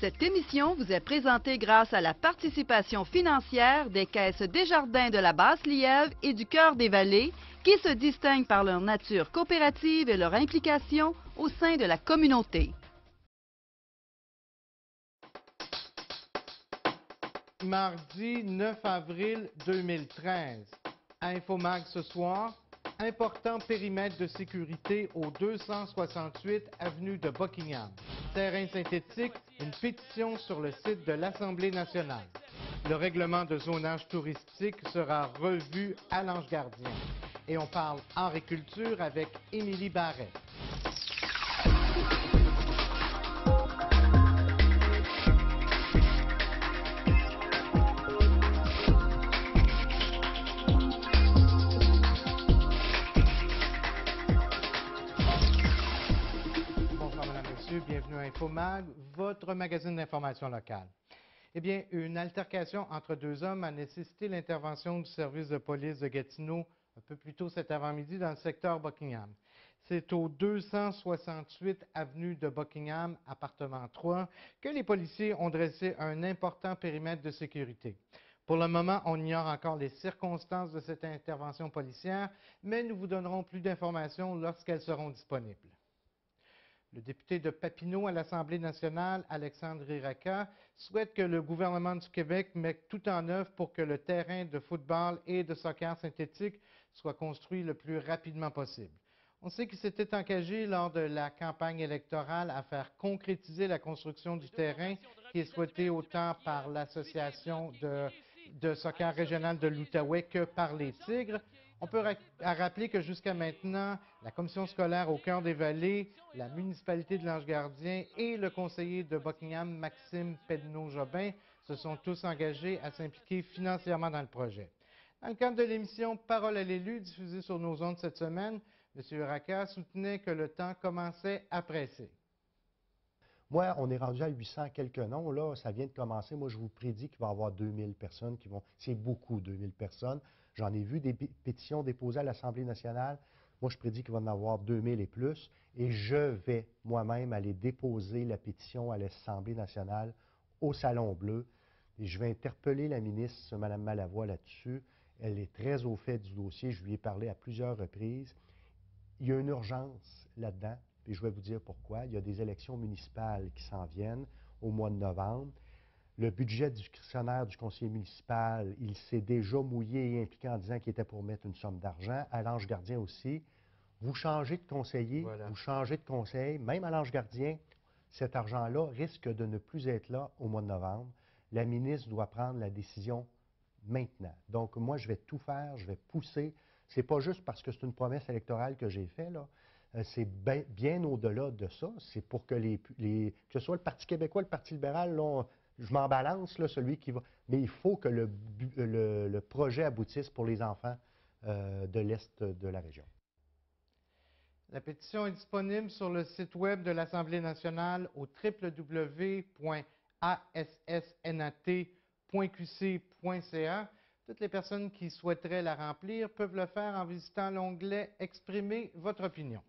Cette émission vous est présentée grâce à la participation financière des caisses Desjardins de la Basse-Lièvre et du Cœur des Vallées, qui se distinguent par leur nature coopérative et leur implication au sein de la communauté. Mardi 9 avril 2013. À Infomag ce soir, important périmètre de sécurité au 268 avenue de Buckingham. Terrain synthétique, une pétition sur le site de l'Assemblée nationale. Le règlement de zonage touristique sera revu à l'Ange Gardien. Et on parle agriculture avec Émilie Barret. Bienvenue à Infomag, votre magazine d'information locale. Eh bien, une altercation entre deux hommes a nécessité l'intervention du service de police de Gatineau un peu plus tôt cet avant-midi dans le secteur Buckingham. C'est au 268 avenue de Buckingham, appartement 3, que les policiers ont dressé un important périmètre de sécurité. Pour le moment, on ignore encore les circonstances de cette intervention policière, mais nous vous donnerons plus d'informations lorsqu'elles seront disponibles. Le député de Papineau à l'Assemblée nationale, Alexandre Iraca, souhaite que le gouvernement du Québec mette tout en œuvre pour que le terrain de football et de soccer synthétique soit construit le plus rapidement possible. On sait qu'il s'était engagé lors de la campagne électorale à faire concrétiser la construction du terrain qui est souhaité autant par l'Association de soccer régional de l'Outaouais que par les Tigres. On peut rappeler que jusqu'à maintenant, la commission scolaire au Cœur des Vallées, la municipalité de l'Ange-Gardien et le conseiller de Buckingham, Maxime Pedneau-Jobin, se sont tous engagés à s'impliquer financièrement dans le projet. Dans le cadre de l'émission Parole à l'élu, diffusée sur nos ondes cette semaine, M. Iraca soutenait que le temps commençait à presser. Moi, on est rendu à 800 quelques noms. Là, ça vient de commencer. Moi, je vous prédis qu'il va y avoir 2000 personnes qui vont... C'est beaucoup, 2000 personnes. J'en ai vu des pétitions déposées à l'Assemblée nationale. Moi, je prédis qu'il va y en avoir 2000 et plus. Et je vais moi-même aller déposer la pétition à l'Assemblée nationale au Salon Bleu. Et je vais interpeller la ministre, Mme Malavoie, là-dessus. Elle est très au fait du dossier. Je lui ai parlé à plusieurs reprises. Il y a une urgence là-dedans. Et je vais vous dire pourquoi. Il y a des élections municipales qui s'en viennent au mois de novembre. Le budget discrétionnaire du conseiller municipal, il s'est déjà mouillé et impliqué en disant qu'il était pour mettre une somme d'argent. À l'Ange Gardien aussi. Vous changez de conseiller, voilà. Vous changez de conseil, même à l'Ange Gardien, cet argent-là risque de ne plus être là au mois de novembre. La ministre doit prendre la décision maintenant. Donc, moi, je vais tout faire, je vais pousser. C'est pas juste parce que c'est une promesse électorale que j'ai faite, là. C'est bien au-delà de ça. C'est pour que que ce soit le Parti québécois, le Parti libéral, là, je m'en balance, là, celui qui va... Mais il faut que le projet aboutisse pour les enfants de l'Est de la région. La pétition est disponible sur le site web de l'Assemblée nationale au www.assnat.qc.ca. Toutes les personnes qui souhaiteraient la remplir peuvent le faire en visitant l'onglet « Exprimez votre opinion ».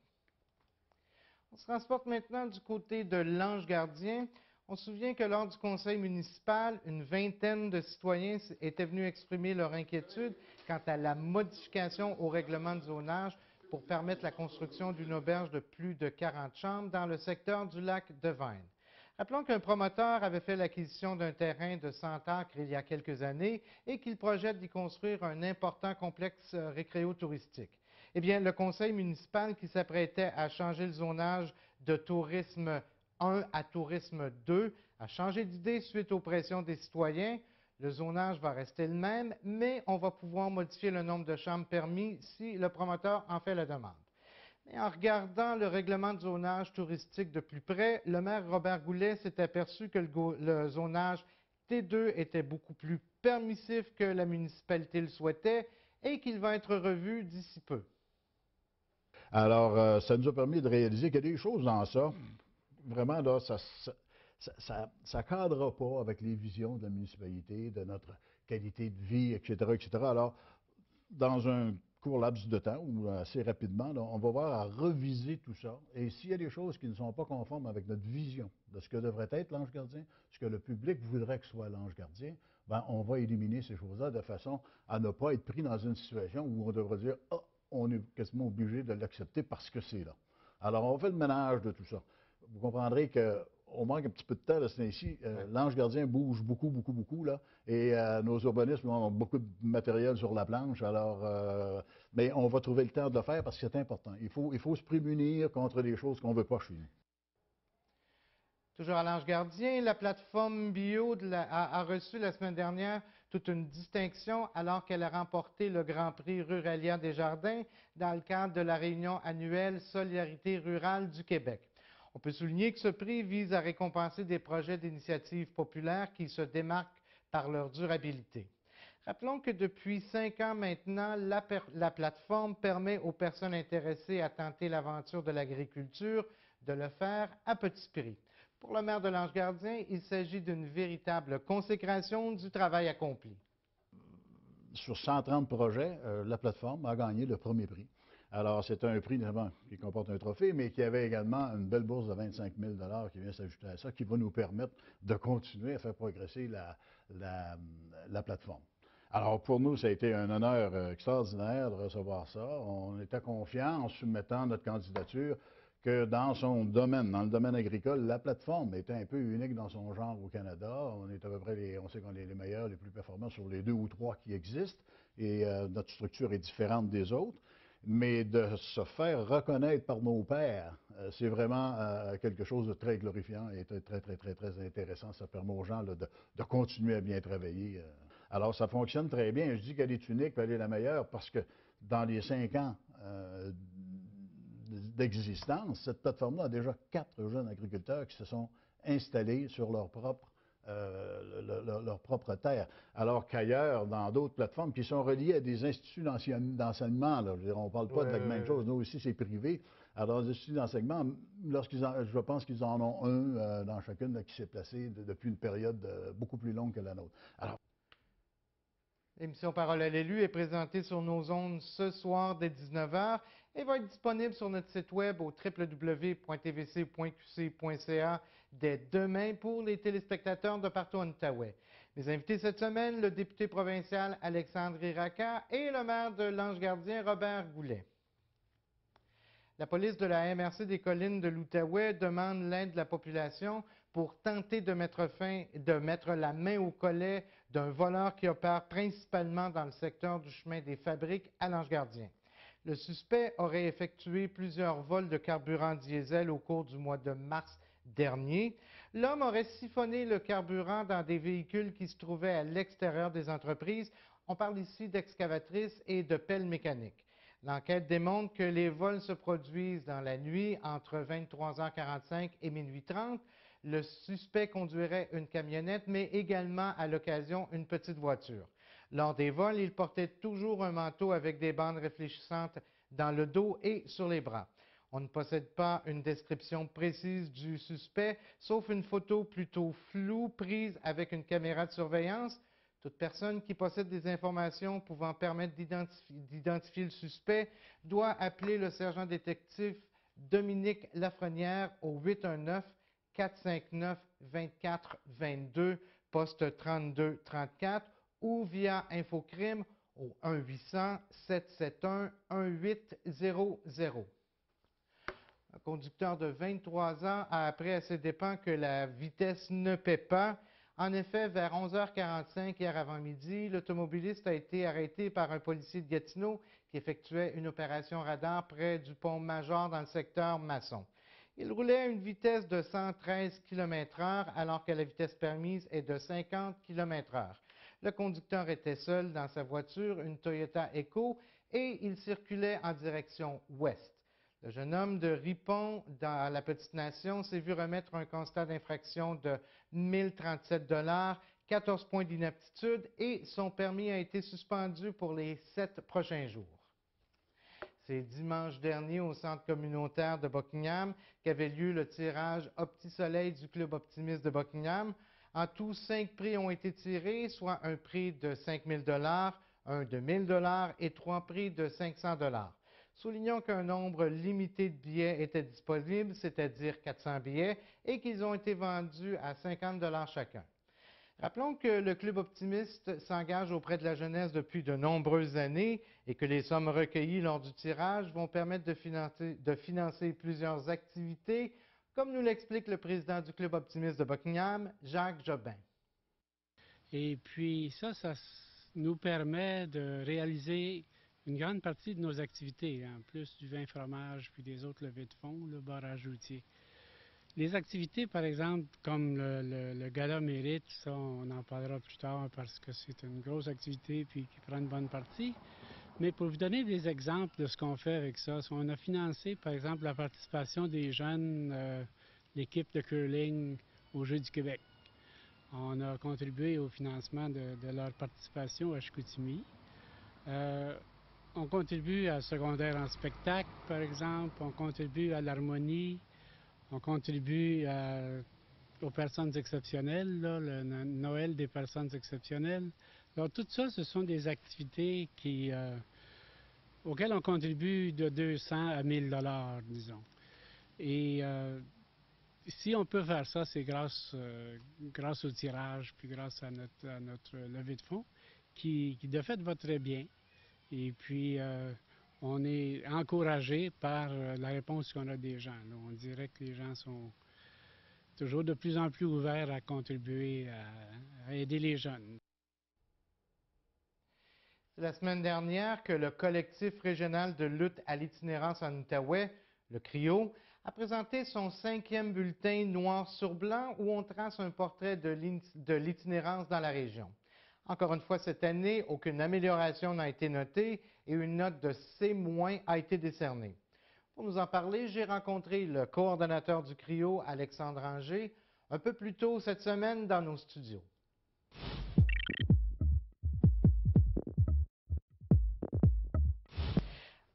On se transporte maintenant du côté de l'Ange Gardien. On se souvient que lors du conseil municipal, une vingtaine de citoyens étaient venus exprimer leur inquiétude quant à la modification au règlement de zonage pour permettre la construction d'une auberge de plus de 40 chambres dans le secteur du lac de Vine. Rappelons qu'un promoteur avait fait l'acquisition d'un terrain de 100 acres il y a quelques années et qu'il projette d'y construire un important complexe récréo-touristique. Eh bien, le conseil municipal qui s'apprêtait à changer le zonage de tourisme 1 à tourisme 2 a changé d'idée suite aux pressions des citoyens. Le zonage va rester le même, mais on va pouvoir modifier le nombre de chambres permis si le promoteur en fait la demande. Mais en regardant le règlement de zonage touristique de plus près, le maire Robert Goulet s'est aperçu que le zonage T2 était beaucoup plus permissif que la municipalité le souhaitait et qu'il va être revu d'ici peu. Alors, ça nous a permis de réaliser qu'il y a des choses dans ça. Vraiment, là, ça ne cadrera pas avec les visions de la municipalité, de notre qualité de vie, etc., etc. Alors, dans un court laps de temps ou assez rapidement, là, on va voir à reviser tout ça. Et s'il y a des choses qui ne sont pas conformes avec notre vision de ce que devrait être l'ange gardien, ce que le public voudrait que soit l'ange gardien, ben, on va éliminer ces choses-là de façon à ne pas être pris dans une situation où on devrait dire « Ah, on est quasiment obligé de l'accepter parce que c'est là ». Alors, on fait le ménage de tout ça. Vous comprendrez qu'on manque un petit peu de temps, là, c'est ainsi. L'ange gardien bouge beaucoup, beaucoup, beaucoup, là, et nos urbanistes ont beaucoup de matériel sur la planche, alors, mais on va trouver le temps de le faire parce que c'est important. Il faut se prémunir contre des choses qu'on ne veut pas chez nous. Toujours à l'Ange Gardien, la plateforme bio a reçu la semaine dernière toute une distinction alors qu'elle a remporté le Grand Prix Ruralia Desjardins dans le cadre de la réunion annuelle Solidarité rurale du Québec. On peut souligner que ce prix vise à récompenser des projets d'initiative populaire qui se démarquent par leur durabilité. Rappelons que depuis 5 ans maintenant, la plateforme permet aux personnes intéressées à tenter l'aventure de l'agriculture de le faire à petit prix. Pour le maire de l'Ange Gardien, il s'agit d'une véritable consécration du travail accompli. Sur 130 projets, la plateforme a gagné le premier prix. Alors, c'est un prix notamment qui comporte un trophée, mais qui avait également une belle bourse de 25 000 qui vient s'ajouter à ça, qui va nous permettre de continuer à faire progresser la plateforme. Alors, pour nous, ça a été un honneur extraordinaire de recevoir ça. On était confiants en soumettant notre candidature que dans son domaine, dans le domaine agricole, la plateforme était un peu unique dans son genre au Canada. On est à peu près, on sait qu'on est les meilleurs, les plus performants sur les 2 ou 3 qui existent, et notre structure est différente des autres. Mais de se faire reconnaître par nos pairs, c'est vraiment quelque chose de très glorifiant et très, très, très, très, très intéressant. Ça permet aux gens là, de continuer à bien travailler. Alors, ça fonctionne très bien. Je dis qu'elle est unique, elle est la meilleure, parce que dans les 5 ans d'existence, cette plateforme-là a déjà 4 jeunes agriculteurs qui se sont installés sur leur propre terre. Alors qu'ailleurs, dans d'autres plateformes qui sont reliées à des instituts d'enseignement, là, je veux dire, on ne parle pas de la même chose, nous aussi c'est privé. Alors, les instituts d'enseignement, je pense qu'ils en ont un dans chacune là, qui s'est placé depuis une période beaucoup plus longue que la nôtre. Alors, l'émission Parole à l'élu est présentée sur nos ondes ce soir dès 19h et va être disponible sur notre site web au www.tvc.qc.ca dès demain pour les téléspectateurs de partout en Outaouais. Mes invités cette semaine, le député provincial Alexandre Iraka et le maire de l'Ange Gardien, Robert Goulet. La police de la MRC des collines de l'Outaouais demande l'aide de la population pour tenter de mettre la main au collet d'un voleur qui opère principalement dans le secteur du chemin des Fabriques à l'Ange Gardien. Le suspect aurait effectué plusieurs vols de carburant diesel au cours du mois de mars dernier. L'homme aurait siphonné le carburant dans des véhicules qui se trouvaient à l'extérieur des entreprises. On parle ici d'excavatrices et de pelles mécaniques. L'enquête démontre que les vols se produisent dans la nuit entre 23h45 et minuit 30. Le suspect conduirait une camionnette, mais également à l'occasion une petite voiture. Lors des vols, il portait toujours un manteau avec des bandes réfléchissantes dans le dos et sur les bras. On ne possède pas une description précise du suspect, sauf une photo plutôt floue prise avec une caméra de surveillance. Toute personne qui possède des informations pouvant permettre d'identifier le suspect doit appeler le sergent détective Dominique Lafrenière au 819-459-2422, poste 3234, ou via Infocrime au 1-800-771-1800. Un conducteur de 23 ans a appris à ses dépens que la vitesse ne paie pas. En effet, vers 11h45 hier avant-midi, l'automobiliste a été arrêté par un policier de Gatineau qui effectuait une opération radar près du pont Major dans le secteur Masson. Il roulait à une vitesse de 113 km/h alors que la vitesse permise est de 50 km/h. Le conducteur était seul dans sa voiture, une Toyota Echo, et il circulait en direction ouest. Le jeune homme de Ripon, dans la Petite-Nation, s'est vu remettre un constat d'infraction de 1 037 $, 14 points d'inaptitude et son permis a été suspendu pour les 7 prochains jours. C'est dimanche dernier au centre communautaire de Buckingham qu'avait lieu le tirage Opti-Soleil du Club optimiste de Buckingham. En tout, 5 prix ont été tirés, soit un prix de 5 000 $, un de 1 000 et 3 prix de 500 $. Soulignons qu'un nombre limité de billets était disponible, c'est-à-dire 400 billets, et qu'ils ont été vendus à 50 $ chacun. Rappelons que le Club optimiste s'engage auprès de la jeunesse depuis de nombreuses années et que les sommes recueillies lors du tirage vont permettre de financer plusieurs activités, comme nous l'explique le président du Club optimiste de Buckingham, Jacques Jobin. Et puis ça nous permet de réaliser une grande partie de nos activités, en plus du vin fromage puis des autres levées de fonds, le barrage routier. Les activités, par exemple, comme le Gala Mérite, ça, on en parlera plus tard parce que c'est une grosse activité puis qui prend une bonne partie. Mais pour vous donner des exemples de ce qu'on fait avec ça, on a financé, par exemple, la participation des jeunes, l'équipe de curling aux Jeux du Québec. On a contribué au financement de leur participation à Chicoutimi. On contribue à secondaire en spectacle, par exemple. On contribue à l'harmonie. On contribue aux personnes exceptionnelles, là, le Noël des personnes exceptionnelles. Alors, tout ça, ce sont des activités auxquelles on contribue de 200 à 1000 $, disons. Et si on peut faire ça, c'est grâce au tirage, puis grâce à notre levée de fonds, qui de fait va très bien. Et puis, on est encouragé par la réponse qu'on a des gens. Là. On dirait que les gens sont toujours de plus en plus ouverts à contribuer à aider les jeunes. C'est la semaine dernière que le collectif régional de lutte à l'itinérance en Outaouais, le CRIO, a présenté son 5e bulletin noir sur blanc où on trace un portrait de l'itinérance dans la région. Encore une fois, cette année, aucune amélioration n'a été notée et une note de C- a été décernée. Pour nous en parler, j'ai rencontré le coordonnateur du CRIO, Alexandre Anger, un peu plus tôt cette semaine dans nos studios.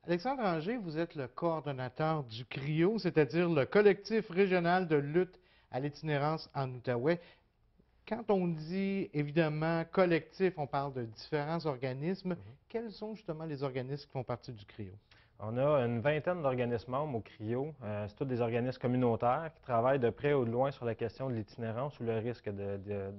Alexandre Anger, vous êtes le coordonnateur du CRIO, c'est-à-dire le collectif régional de lutte à l'itinérance en Outaouais. Quand on dit, évidemment, collectif, on parle de différents organismes. Quels sont justement les organismes qui font partie du CRIO? On a une vingtaine d'organismes membres au CRIO. C'est tous des organismes communautaires qui travaillent de près ou de loin sur la question de l'itinérance ou le risque de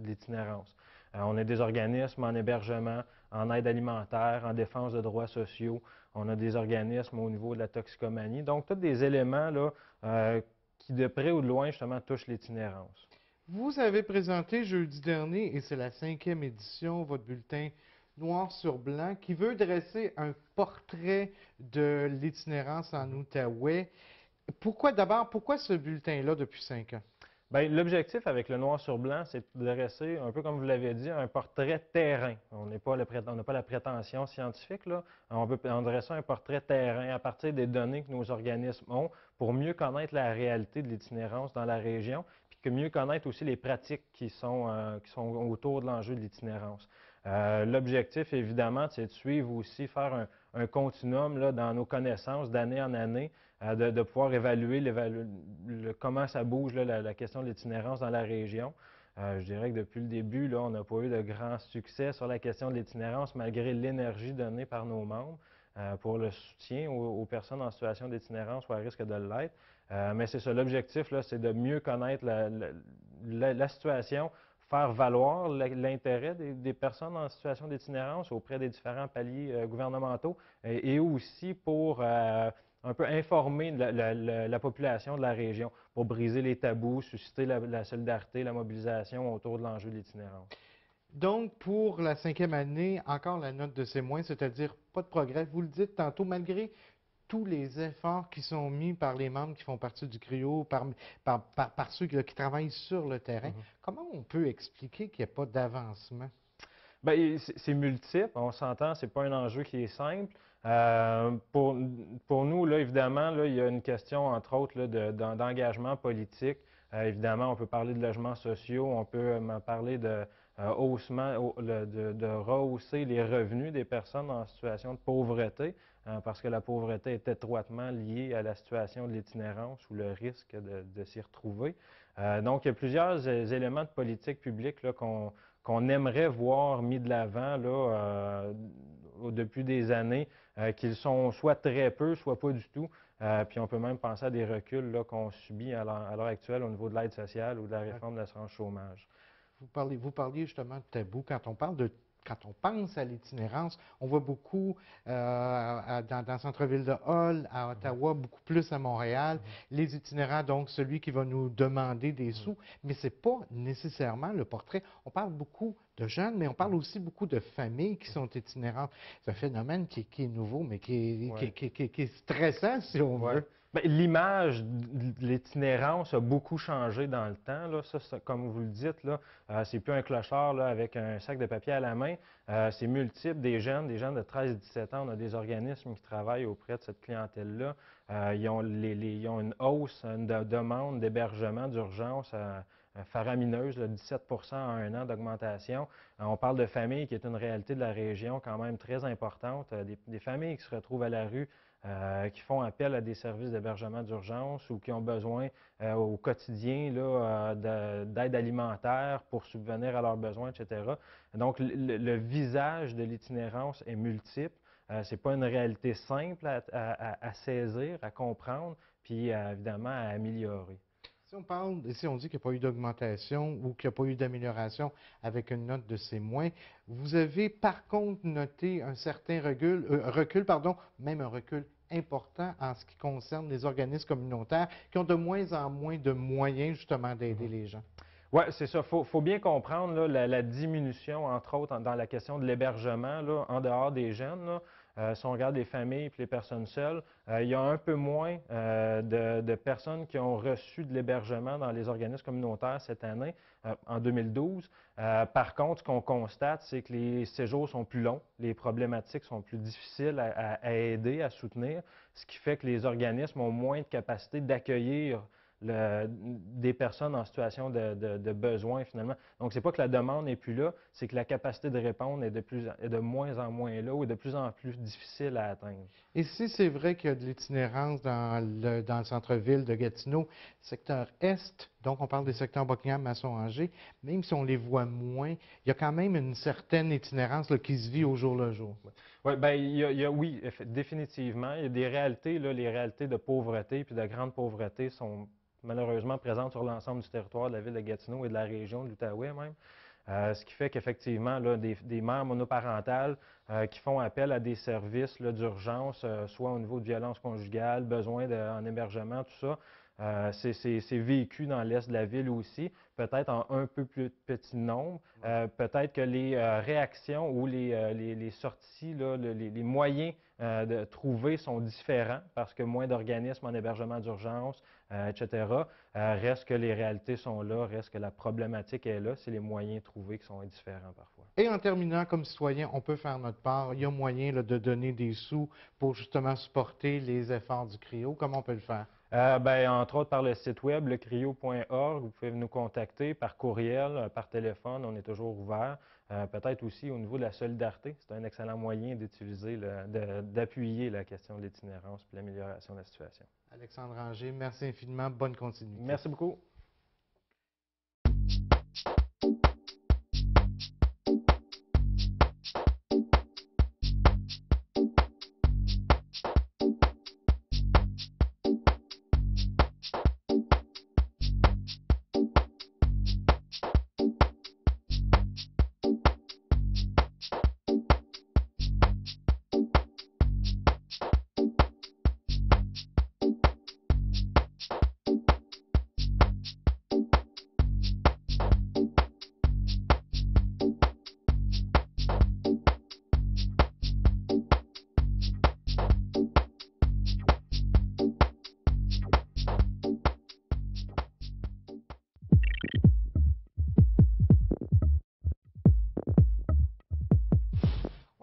l'itinérance. On a des organismes en hébergement, en aide alimentaire, en défense de droits sociaux. On a des organismes au niveau de la toxicomanie. Donc, tous des éléments là, qui de près ou de loin, justement, touchent l'itinérance. Vous avez présenté jeudi dernier, et c'est la 5e édition, votre bulletin noir sur blanc, qui veut dresser un portrait de l'itinérance en Outaouais. Pourquoi ce bulletin-là depuis 5 ans? Bien, l'objectif avec le noir sur blanc, c'est de dresser, un peu comme vous l'avez dit, un portrait terrain. On n'a pas la prétention scientifique, là. On veut dresser un portrait terrain à partir des données que nos organismes ont pour mieux connaître la réalité de l'itinérance dans la région, puis que mieux connaître aussi les pratiques qui sont autour de l'enjeu de l'itinérance. L'objectif, évidemment, c'est de suivre aussi, faire un continuum là, dans nos connaissances d'année en année, de pouvoir évaluer comment ça bouge là, la question de l'itinérance dans la région. Je dirais que depuis le début, là, on n'a pas eu de grand succès sur la question de l'itinérance, malgré l'énergie donnée par nos membres pour le soutien aux personnes en situation d'itinérance ou à risque de l'être. Mais c'est ça, l'objectif, c'est de mieux connaître la situation, faire valoir l'intérêt des personnes en situation d'itinérance auprès des différents paliers gouvernementaux et aussi pour un peu informer la population de la région pour briser les tabous, susciter la solidarité, la mobilisation autour de l'enjeu de l'itinérance. Donc, pour la 5e année, encore la note de C-, c'est-à-dire pas de progrès. Vous le dites tantôt, malgré tous les efforts qui sont mis par les membres qui font partie du CRIO, par ceux qui travaillent sur le terrain, comment on peut expliquer qu'il n'y a pas d'avancement? Bien, c'est multiple, on s'entend, c'est pas un enjeu qui est simple. Pour nous, là, évidemment, là, il y a une question, entre autres, d'engagement politique. Évidemment, on peut parler de logements sociaux, on peut parler de rehausser les revenus des personnes en situation de pauvreté, parce que la pauvreté est étroitement liée à la situation de l'itinérance ou le risque de s'y retrouver. Donc, il y a plusieurs éléments de politique publique là, qu'on aimerait voir mis de l'avant là, depuis des années, qu'ils sont soit très peu, soit pas du tout. Puis on peut même penser à des reculs là, qu'on subit à l'heure actuelle au niveau de l'aide sociale ou de la réforme de l'assurance chômage. Vous parliez justement de tabou. Quand on pense à l'itinérance, on voit beaucoup dans le centre-ville de Hull, à Ottawa, beaucoup plus à Montréal. Les itinérants, donc celui qui va nous demander des sous, mais ce n'est pas nécessairement le portrait. On parle beaucoup de jeunes, mais on parle aussi beaucoup de familles qui sont itinérantes. C'est un phénomène qui est nouveau, mais qui est stressant, si on veut. Bien, l'image de l'itinérance a beaucoup changé dans le temps. Là. Ça, comme vous le dites, là, c'est plus un clochard là, avec un sac de papier à la main. C'est multiple, des jeunes de 13-17 ans. On a des organismes qui travaillent auprès de cette clientèle-là. Ils ont une hausse, une demande d'hébergement d'urgence faramineuse, là, 17 en un an d'augmentation. On parle de familles qui est une réalité de la région quand même très importante. Des familles qui se retrouvent à la rue, qui font appel à des services d'hébergement d'urgence ou qui ont besoin au quotidien d'aide alimentaire pour subvenir à leurs besoins, etc. Donc, le visage de l'itinérance est multiple. Ce n'est pas une réalité simple à saisir, à comprendre, puis évidemment à améliorer. Si on dit qu'il n'y a pas eu d'augmentation ou qu'il n'y a pas eu d'amélioration avec une note de C-, vous avez par contre noté un certain recul, même un recul important en ce qui concerne les organismes communautaires qui ont de moins en moins de moyens justement d'aider les gens. Oui, c'est ça. Il faut bien comprendre là, la diminution, entre autres, dans la question de l'hébergement, en dehors des jeunes. Là. Si on regarde les familles et les personnes seules, il y a un peu moins de personnes qui ont reçu de l'hébergement dans les organismes communautaires cette année, en 2012. Par contre, ce qu'on constate, c'est que les séjours sont plus longs, les problématiques sont plus difficiles à aider, à soutenir, ce qui fait que les organismes ont moins de capacité d'accueillir des personnes en situation de besoin, finalement. Donc, ce n'est pas que la demande n'est plus là, c'est que la capacité de répondre est de moins en moins là ou est de plus en plus difficile à atteindre. Et si c'est vrai qu'il y a de l'itinérance dans le centre-ville de Gatineau, secteur Est, donc on parle des secteurs Buckingham, Masson-Angers, même si on les voit moins, il y a quand même une certaine itinérance là, qui se vit au jour le jour. Oui, bien, oui, définitivement. Il y a des réalités, là, les réalités de pauvreté puis de grande pauvreté sont malheureusement présentes sur l'ensemble du territoire de la ville de Gatineau et de la région de l'Outaouais même. Ce qui fait qu'effectivement, des mères monoparentales qui font appel à des services d'urgence, soit au niveau de violence conjugale, besoin en hébergement, tout ça, c'est vécu dans l'est de la ville aussi, peut-être en un peu plus petit nombre. Peut-être que les réactions ou les sorties, là, les moyens de trouver sont différents parce que moins d'organismes en hébergement d'urgence, etc. Reste que les réalités sont là, reste que la problématique est là, c'est les moyens trouvés qui sont différents parfois. Et en terminant, comme citoyen, on peut faire notre part. Il y a moyen là, de donner des sous pour justement supporter les efforts du CRIO. Comment on peut le faire? Entre autres par le site web, lecrio.org. Vous pouvez nous contacter par courriel, par téléphone, on est toujours ouvert. Peut-être aussi au niveau de la solidarité. C'est un excellent moyen d'utiliser, d'appuyer la question de l'itinérance et l'amélioration de la situation. Alexandre Ranger, merci infiniment. Bonne continuité. Merci beaucoup.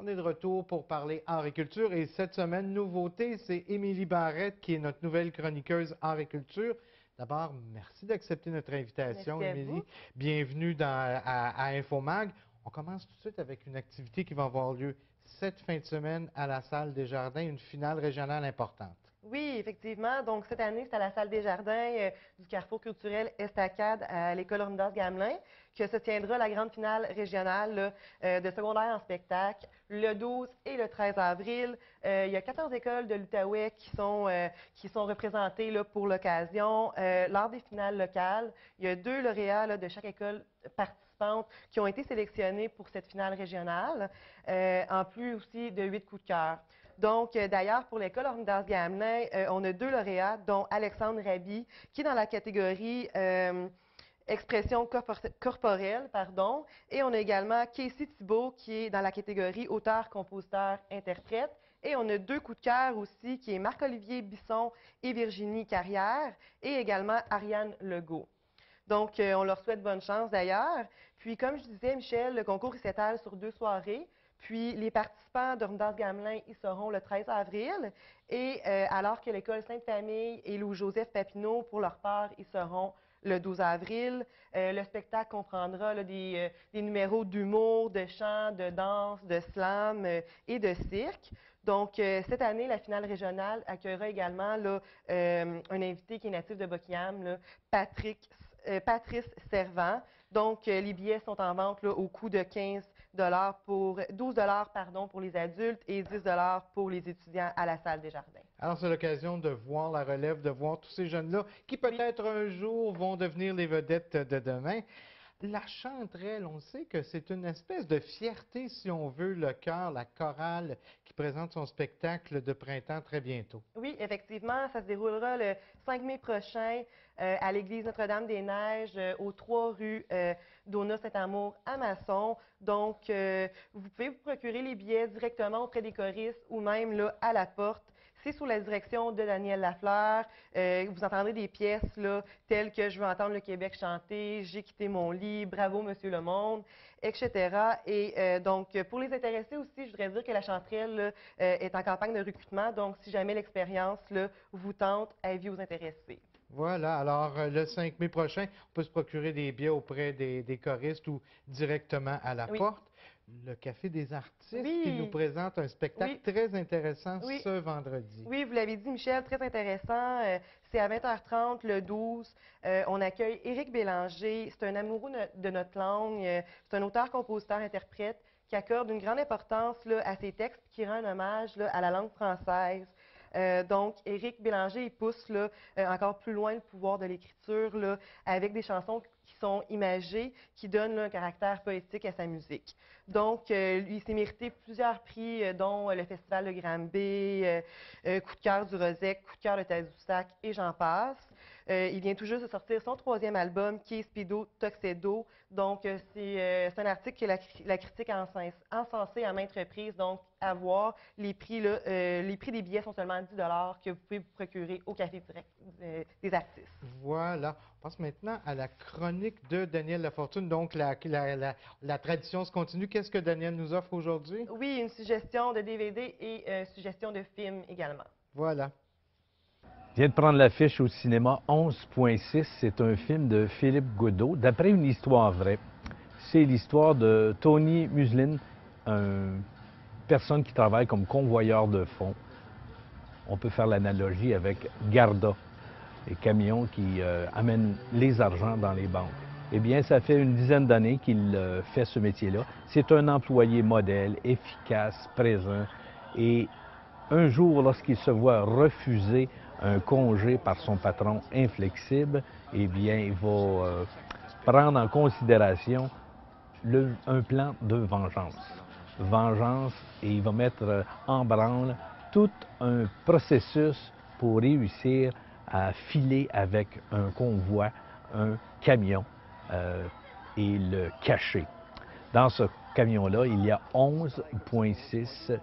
On est de retour pour parler art et culture et cette semaine, nouveauté, c'est Émilie Barrette qui est notre nouvelle chroniqueuse art et culture. D'abord, merci d'accepter notre invitation, Émilie. Bienvenue à Infomag. On commence tout de suite avec une activité qui va avoir lieu cette fin de semaine à la salle des Jardins, une finale régionale importante. Oui, effectivement. Donc, cette année, c'est à la salle des jardins du Carrefour culturel Estacade à l'école Hornidas Gamelin que se tiendra la grande finale régionale là, de secondaire en spectacle le 12 et le 13 avril. Il y a 14 écoles de l'Outaouais qui sont représentées là, pour l'occasion. Lors des finales locales, il y a 2 lauréats là, de chaque école participante qui ont été sélectionnés pour cette finale régionale, en plus aussi de 8 coups de cœur. Donc, d'ailleurs, pour l'école Hornidas Gamelin, on a 2 lauréats, dont Alexandre Raby, qui est dans la catégorie expression corporelle, pardon, et on a également Casey Thibault, qui est dans la catégorie auteur, compositeur, interprète. Et on a 2 coups de cœur aussi, qui est Marc-Olivier Bisson et Virginie Carrière, et également Ariane Legault. Donc, on leur souhaite bonne chance d'ailleurs. Puis, comme je disais, Michel, le concours s'étale sur 2 soirées. Puis, les participants d'Hornidas Gamelin y seront le 13 avril. Et alors que l'école Sainte-Famille et Louis-Joseph Papineau, pour leur part, y seront le 12 avril. Le spectacle comprendra là, des numéros d'humour, de chant, de danse, de slam et de cirque. Donc, cette année, la finale régionale accueillera également là, un invité qui est natif de Buckingham, là, Patrice Servant. Donc, les billets sont en vente là, au coût de 12 $ pour les adultes et 10 $ pour les étudiants à la salle des jardins. Alors, c'est l'occasion de voir la relève, de voir tous ces jeunes-là qui peut-être un jour vont devenir les vedettes de demain. La chanterelle, on sait que c'est une espèce de fierté, si on veut, le chœur, la chorale qui présente son spectacle de printemps très bientôt. Oui, effectivement, ça se déroulera le 5 mai prochain à l'église Notre-Dame-des-Neiges, aux 3 rues Dona-Saint-Amour à Masson. Donc, vous pouvez vous procurer les billets directement auprès des choristes ou même là, à la porte. C'est sous la direction de Daniel Lafleur. Vous entendrez des pièces là, telles que « Je veux entendre le Québec chanter »,« J'ai quitté mon lit »,« Bravo, Monsieur le Monde », etc. Et donc, pour les intéressés aussi, je voudrais dire que la chanterelle là, est en campagne de recrutement. Donc, si jamais l'expérience vous tente, avis aux intéressés. Voilà, alors le 5 mai prochain, on peut se procurer des billets auprès des choristes ou directement à la porte. Le Café des artistes qui nous présente un spectacle très intéressant ce vendredi. Oui, vous l'avez dit, Michel, très intéressant. C'est à 20h30 le 12. On accueille Éric Bélanger. C'est un amoureux de notre langue. C'est un auteur, compositeur, interprète qui accorde une grande importance là, à ses textes et qui rend un hommage là, à la langue française. Donc, Éric Bélanger, il pousse là, encore plus loin le pouvoir de l'écriture là, avec des chansons qui sont imagées, qui donnent là, un caractère poétique à sa musique. Donc, il s'est mérité plusieurs prix, dont le Festival de Granby, Coup de cœur du Rosec, Coup de cœur de Tadoussac et j'en passe. Il vient tout juste de sortir son 3e album, qui est Speedo Tuxedo. Donc, c'est un article que la critique a encensé à maintes reprises. Donc, à voir, les prix des billets sont seulement 10 $ que vous pouvez vous procurer au Café direct des artistes. Voilà. On passe maintenant à la chronique de Daniel Lafortune. Donc, la tradition se continue. Qu'est-ce que Daniel nous offre aujourd'hui? Oui, une suggestion de DVD et suggestion de film également. Voilà. Je viens de prendre l'affiche au cinéma 11.6. C'est un film de Philippe Godot, d'après une histoire vraie. C'est l'histoire de Tony Muslin, une personne qui travaille comme convoyeur de fonds. On peut faire l'analogie avec Garda, les camions qui amènent les argents dans les banques. Eh bien, ça fait une dizaine d'années qu'il fait ce métier-là. C'est un employé modèle, efficace, présent. Et un jour, lorsqu'il se voit refuser un congé par son patron inflexible, eh bien, il va prendre en considération un plan de vengeance. Vengeance, et il va mettre en branle tout un processus pour réussir à filer avec un convoi, un camion, et le cacher. Dans ce camion-là, il y a 11,6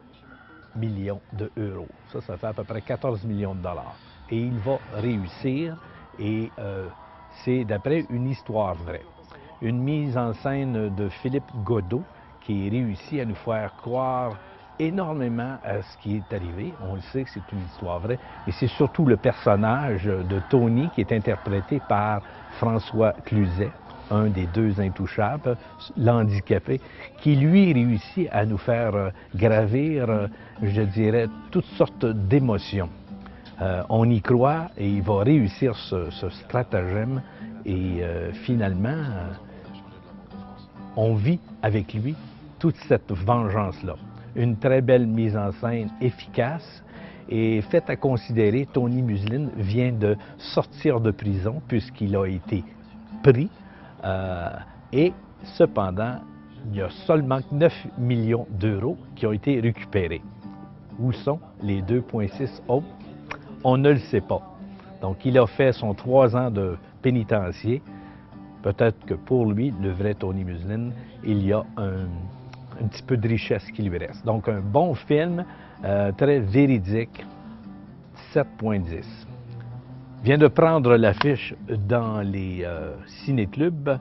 millions d'euros. Ça fait à peu près 14 millions de dollars. Et il va réussir, et c'est d'après une histoire vraie. Une mise en scène de Philippe Godot qui réussit à nous faire croire énormément à ce qui est arrivé. On le sait que c'est une histoire vraie, mais c'est surtout le personnage de Tony qui est interprété par François Cluzet, un des 2 intouchables, l'handicapé, qui lui réussit à nous faire gravir, je dirais, toutes sortes d'émotions. On y croit et il va réussir ce stratagème et finalement, on vit avec lui toute cette vengeance-là. Une très belle mise en scène efficace et fait à considérer, Tony Muslin vient de sortir de prison puisqu'il a été pris et cependant, il y a seulement 9 millions d'euros qui ont été récupérés. Où sont les 2,6 autres? On ne le sait pas. Donc, il a fait son 3 ans de pénitencier. Peut-être que pour lui, le vrai Tony Muslin, il y a un petit peu de richesse qui lui reste. Donc, un bon film, très véridique, 7,10. Vient de prendre l'affiche dans les ciné-clubs.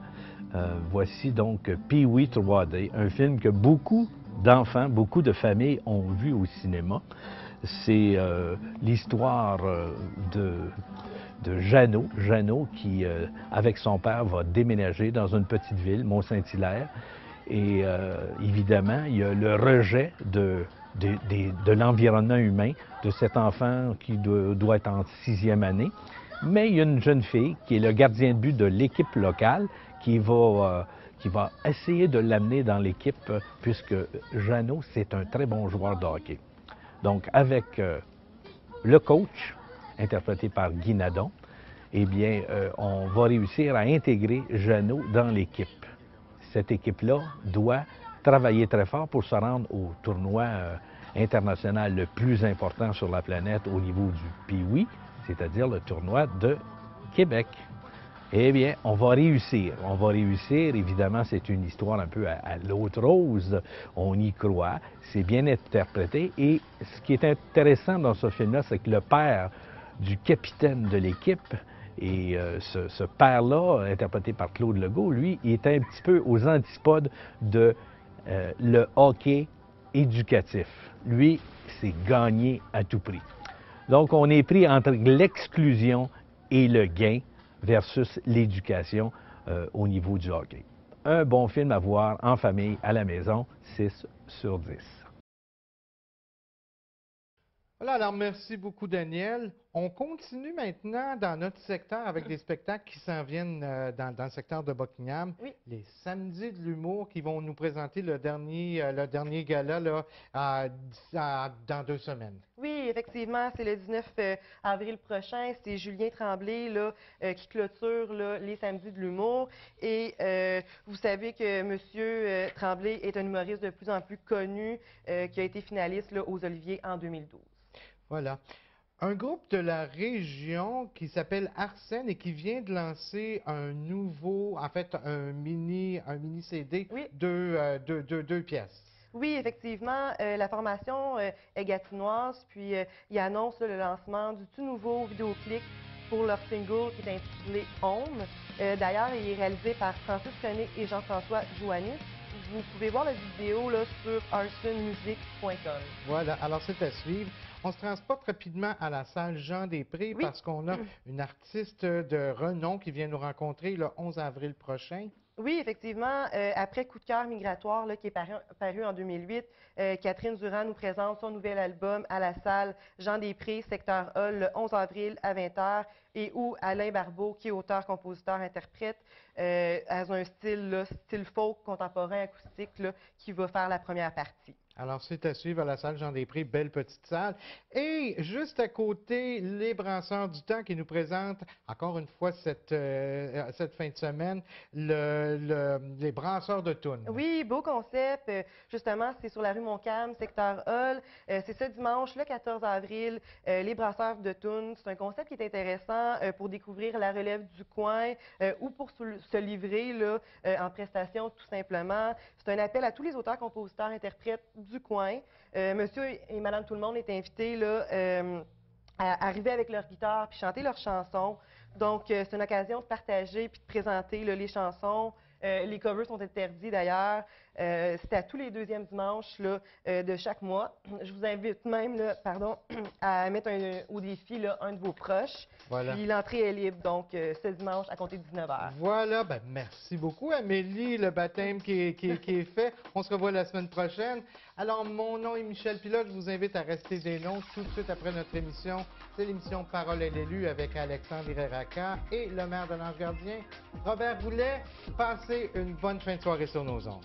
Voici donc Pee-wee 3D, un film que beaucoup d'enfants, beaucoup de familles ont vu au cinéma. C'est l'histoire de Jeannot qui, avec son père, va déménager dans une petite ville, Mont-Saint-Hilaire. Et évidemment, il y a le rejet de l'environnement humain, de cet enfant qui doit être en 6e année. Mais il y a une jeune fille qui est le gardien de but de l'équipe locale qui va essayer de l'amener dans l'équipe puisque Jeannot, c'est un très bon joueur de hockey. Donc, avec le coach, interprété par Guy Nadon, eh bien, on va réussir à intégrer Jeannot dans l'équipe. Cette équipe-là doit travailler très fort pour se rendre au tournoi international le plus important sur la planète au niveau du Pee-wee, c'est-à-dire le tournoi de Québec. Eh bien, on va réussir. On va réussir. Évidemment, c'est une histoire un peu à l'autre rose. On y croit. C'est bien interprété. Et ce qui est intéressant dans ce film-là, c'est que le père du capitaine de l'équipe, et ce père-là, interprété par Claude Legault, lui, il est un petit peu aux antipodes de le hockey éducatif. Lui, c'est gagner à tout prix. Donc, on est pris entre l'exclusion et le gain versus l'éducation au niveau du hockey. Un bon film à voir en famille, à la maison, 6 sur 10. Voilà, alors merci beaucoup, Daniel. On continue maintenant dans notre secteur avec des spectacles qui s'en viennent dans le secteur de Buckingham. Oui. Les Samedis de l'humour qui vont nous présenter le dernier gala là, dans 2 semaines. Oui, effectivement, c'est le 19 avril prochain. C'est Julien Tremblay là, qui clôture là, les Samedis de l'humour. Et vous savez que M. Tremblay est un humoriste de plus en plus connu qui a été finaliste là, aux Oliviers en 2012. Voilà. Un groupe de la région qui s'appelle Arsène et qui vient de lancer un nouveau, en fait, un mini CD, Oui. deux pièces. Oui, effectivement, la formation est gatinoise, puis ils annoncent là, le lancement du tout nouveau vidéoclip pour leur single qui est intitulé Home. D'ailleurs, il est réalisé par Francis René et Jean-François Jouanis. Vous pouvez voir la vidéo là, sur arsonmusic.com. Voilà, alors c'est à suivre. On se transporte rapidement à la salle Jean-Després Oui. parce qu'on a une artiste de renom qui vient nous rencontrer le 11 avril prochain. Oui, effectivement, après Coup de cœur migratoire là, qui est paru en 2008, Catherine Durand nous présente son nouvel album à la salle Jean-Després, secteur Hall, le 11 avril à 20h, et où Alain Barbeau, qui est auteur, compositeur, interprète, a un style folk, contemporain, acoustique, là, qui va faire la première partie. Alors, c'est à suivre à la salle Jean-Després, belle petite salle. Et juste à côté, les Brasseurs du Temps qui nous présentent, encore une fois, cette fin de semaine, les Brasseurs de Toune. Oui, beau concept. Justement, c'est sur la rue Montcalm, secteur Hall. C'est ce dimanche, le 14 avril, les Brasseurs de Toune. C'est un concept qui est intéressant pour découvrir la relève du coin ou pour se livrer là, en prestation, tout simplement. C'est un appel à tous les auteurs, compositeurs, interprètes du coin. Monsieur et Madame Tout-le-Monde est invité là, à arriver avec leur guitare puis chanter leurs chansons. Donc, c'est une occasion de partager puis de présenter là, les chansons Les covers sont interdits d'ailleurs. C'est à tous les deuxièmes dimanches là, de chaque mois. Je vous invite même là, à mettre au défi là, un de vos proches. Voilà. Puis l'entrée est libre, donc ce dimanche à compter de 19h. Voilà, ben merci beaucoup Amélie, le baptême qui est fait. On se revoit la semaine prochaine. Alors, mon nom est Michel Pilote, je vous invite à rester des nôtres tout de suite après notre émission. C'est l'émission Parole à l'élu avec Alexandre Ireraka et le maire de l'Ange Gardien, Robert Boulet. Passez une bonne fin de soirée sur nos ondes.